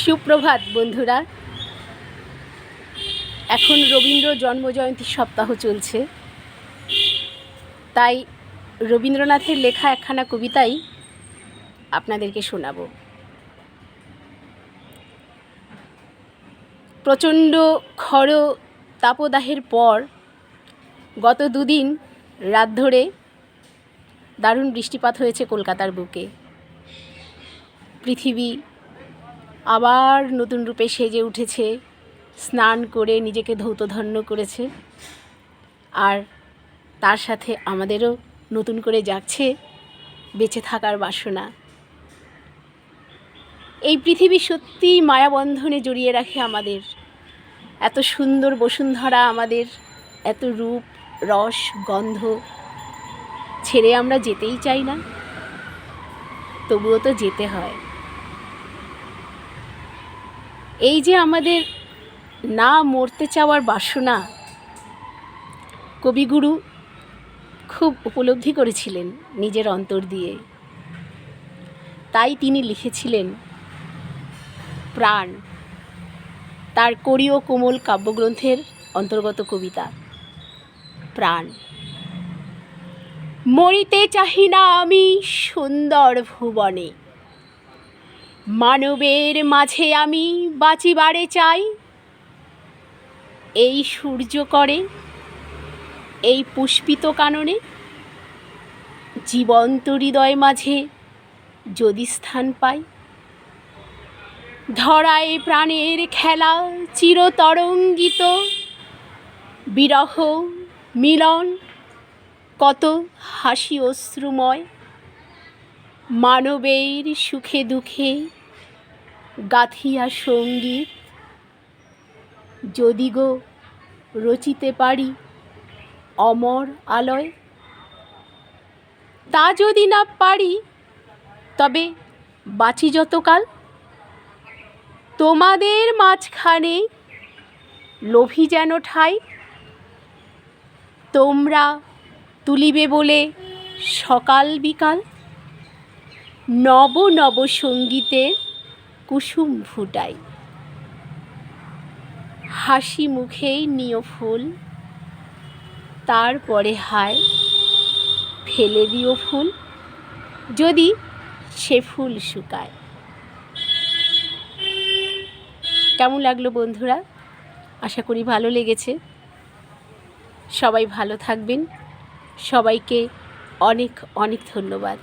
সুপ্রভাত বন্ধুরা। এখন রবীন্দ্র জন্মজয়ন্তী সপ্তাহ চলছে, তাই রবীন্দ্রনাথের লেখা একখানা কবিতাই আপনাদেরকে শোনাব। প্রচণ্ড খর তাপদাহের পর গত দুদিন রাত ধরে দারুণ বৃষ্টিপাত হয়েছে কলকাতার বুকে। পৃথিবী আবার নতুন রূপে সেজে উঠেছে, স্নান করে নিজেকে ধৌতধন্য করেছে, আর তার সাথে আমাদেরও নতুন করে জাগছে বেঁচে থাকার বাসনা। এই পৃথিবী সত্যিই মায়াবন্ধনে জড়িয়ে রাখে আমাদের। এত সুন্দর বসুন্ধরা, আমাদের এত রূপ, রস, গন্ধ ছেড়ে আমরা যেতেই চাই না, তবুও তো যেতে হয়। এই যে আমাদের না মরতে চাওয়ার বাসনা, কবিগুরু খুব উপলব্ধি করেছিলেন নিজের অন্তর দিয়ে। তাই তিনি লিখেছিলেন প্রাণ, তার কড়ি ও কোমল কাব্যগ্রন্থের অন্তর্গত কবিতা প্রাণ। মরিতে চাহি না আমি সুন্দর ভুবনে, মানবের মাঝে আমি বাঁচিবারে চাই। এই সূর্য করে, এই পুষ্পিত কাননে, জীবন্ত হৃদয় মাঝে যদি স্থান পাই। ধরায় প্রাণের খেলা চিরতরঙ্গিত, বিরহ মিলন কত হাসি অশ্রুময়। মানবের সুখে দুঃখে গাথিয়া সঙ্গীত, যদি গো রচিতে পারি অমর আলয়। তা যদি না পারি তবে বাঁচি যতকাল, তোমাদের মাঝখানে লোভী যেন ঠাই। তোমরা তুলিবে বলে সকাল বিকাল, নব নব সঙ্গীতে কুসুম ফুটাই। হাসি মুখেই নিয় ফুল, তারপরে হায় ফেলে দিও ফুল, যদি সে ফুল শুকায়। কেমন লাগলো বন্ধুরা? আশা করি ভালো লেগেছে। সবাই ভালো থাকবেন। সবাইকে অনেক অনেক ধন্যবাদ।